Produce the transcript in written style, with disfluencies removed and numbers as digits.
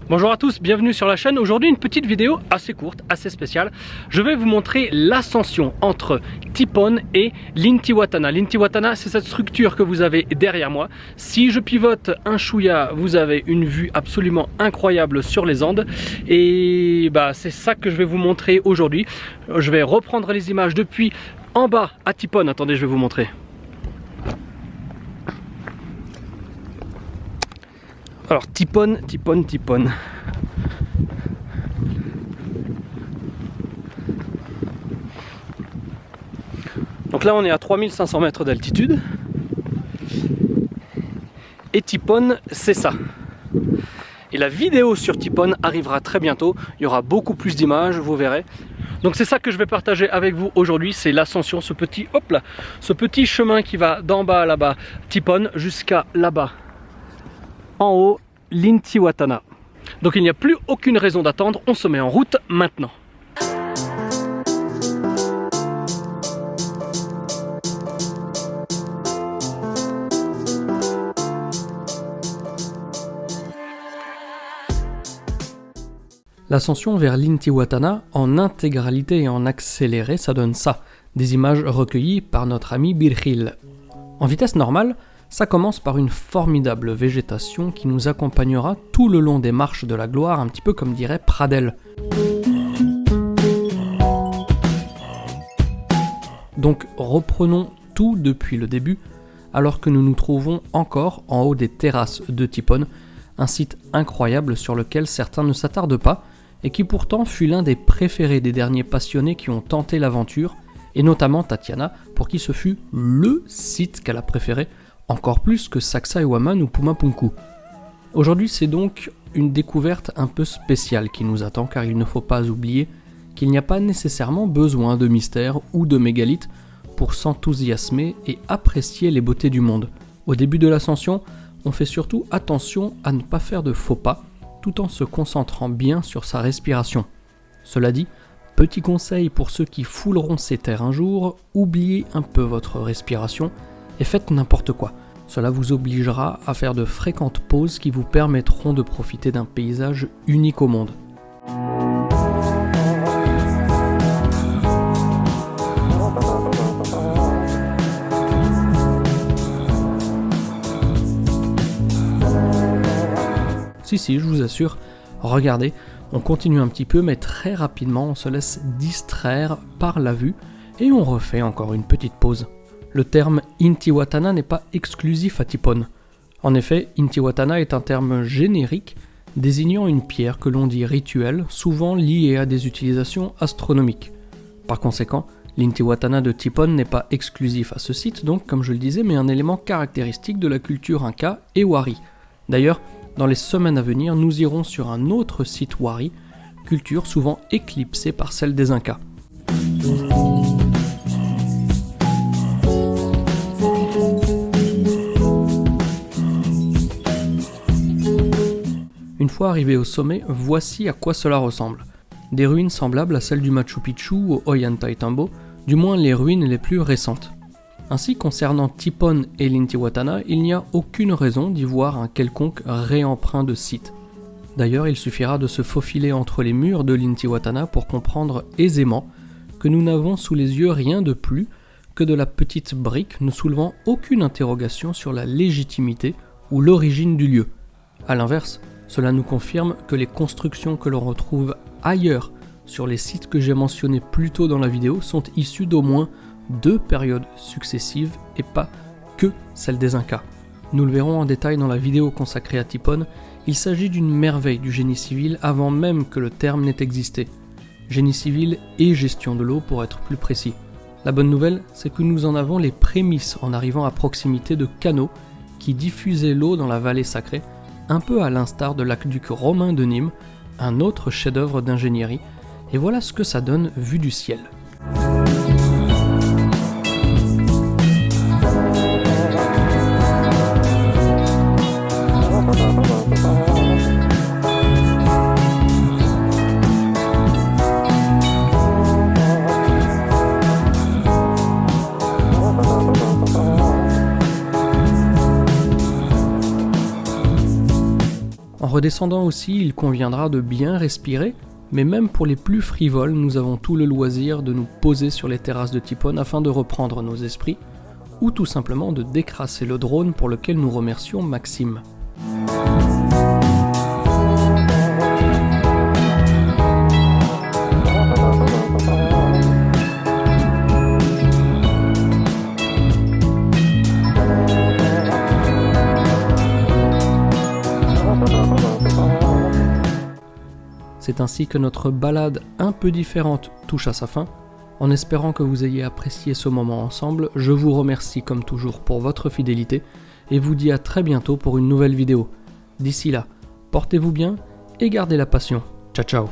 Bonjour à tous, bienvenue sur la chaîne. Aujourd'hui une petite vidéo assez courte, assez spéciale. Je vais vous montrer l'ascension entre Tipon et l'Intihuatana. L'Intihuatana, c'est cette structure que vous avez derrière moi. Si je pivote un chouïa, vous avez une vue absolument incroyable sur les Andes. Et c'est ça que je vais vous montrer aujourd'hui. Je vais reprendre les images depuis en bas à Tipon. Attendez, je vais vous montrer. Alors Tipon. Donc là on est à 3500 mètres d'altitude. Et Tipon, c'est ça. Et la vidéo sur Tipon arrivera très bientôt. Il y aura beaucoup plus d'images, vous verrez. Donc c'est ça que je vais partager avec vous aujourd'hui, c'est l'ascension, ce petit chemin qui va d'en bas là-bas, Tipon, jusqu'à là-bas, en haut, l'Intihuatana. Donc il n'y a plus aucune raison d'attendre, on se met en route maintenant. L'ascension vers l'Intihuatana en intégralité et en accéléré, ça donne ça, des images recueillies par notre ami Virgil. En vitesse normale, ça commence par une formidable végétation qui nous accompagnera tout le long des marches de la gloire, un petit peu comme dirait Pradel. Donc reprenons tout depuis le début, alors que nous nous trouvons encore en haut des terrasses de Tipon, un site incroyable sur lequel certains ne s'attardent pas, et qui pourtant fut l'un des préférés des derniers passionnés qui ont tenté l'aventure, et notamment Tatiana, pour qui ce fut LE site qu'elle a préféré, encore plus que Sacsayhuaman ou Pumapunku. Aujourd'hui, c'est donc une découverte un peu spéciale qui nous attend, car il ne faut pas oublier qu'il n'y a pas nécessairement besoin de mystère ou de mégalithes pour s'enthousiasmer et apprécier les beautés du monde. Au début de l'ascension, on fait surtout attention à ne pas faire de faux pas, tout en se concentrant bien sur sa respiration. Cela dit, petit conseil pour ceux qui fouleront ces terres un jour, oubliez un peu votre respiration et faites n'importe quoi. Cela vous obligera à faire de fréquentes pauses qui vous permettront de profiter d'un paysage unique au monde. Si, je vous assure, regardez, on continue un petit peu, mais très rapidement, on se laisse distraire par la vue et on refait encore une petite pause. Le terme Intihuatana n'est pas exclusif à Tipon. En effet, Intihuatana est un terme générique désignant une pierre que l'on dit rituelle, souvent liée à des utilisations astronomiques. Par conséquent, l'Intihuatana de Tipon n'est pas exclusif à ce site, donc comme je le disais, mais un élément caractéristique de la culture inca et wari. D'ailleurs, dans les semaines à venir, nous irons sur un autre site wari, culture souvent éclipsée par celle des Incas. Une fois arrivé au sommet, voici à quoi cela ressemble. Des ruines semblables à celles du Machu Picchu ou Ollantaytambo, du moins les ruines les plus récentes. Ainsi, concernant Tipon et l'Intihuatana, il n'y a aucune raison d'y voir un quelconque réemprunt de site. D'ailleurs, il suffira de se faufiler entre les murs de l'Intihuatana pour comprendre aisément que nous n'avons sous les yeux rien de plus que de la petite brique ne soulevant aucune interrogation sur la légitimité ou l'origine du lieu. A l'inverse, cela nous confirme que les constructions que l'on retrouve ailleurs sur les sites que j'ai mentionnés plus tôt dans la vidéo sont issues d'au moins 2 périodes successives et pas que celle des Incas. Nous le verrons en détail dans la vidéo consacrée à Tipon, il s'agit d'une merveille du génie civil avant même que le terme n'ait existé. Génie civil et gestion de l'eau pour être plus précis. La bonne nouvelle, c'est que nous en avons les prémices en arrivant à proximité de canaux qui diffusaient l'eau dans la vallée sacrée, un peu à l'instar de l'aqueduc romain de Nîmes, un autre chef-d'œuvre d'ingénierie, et voilà ce que ça donne vu du ciel. redescendant aussi, il conviendra de bien respirer, mais même pour les plus frivoles, nous avons tout le loisir de nous poser sur les terrasses de Tipon afin de reprendre nos esprits, ou tout simplement de décrasser le drone pour lequel nous remercions Maxime. C'est ainsi que notre balade un peu différente touche à sa fin. En espérant que vous ayez apprécié ce moment ensemble, je vous remercie comme toujours pour votre fidélité et vous dis à très bientôt pour une nouvelle vidéo. D'ici là, portez-vous bien et gardez la passion. Ciao ciao.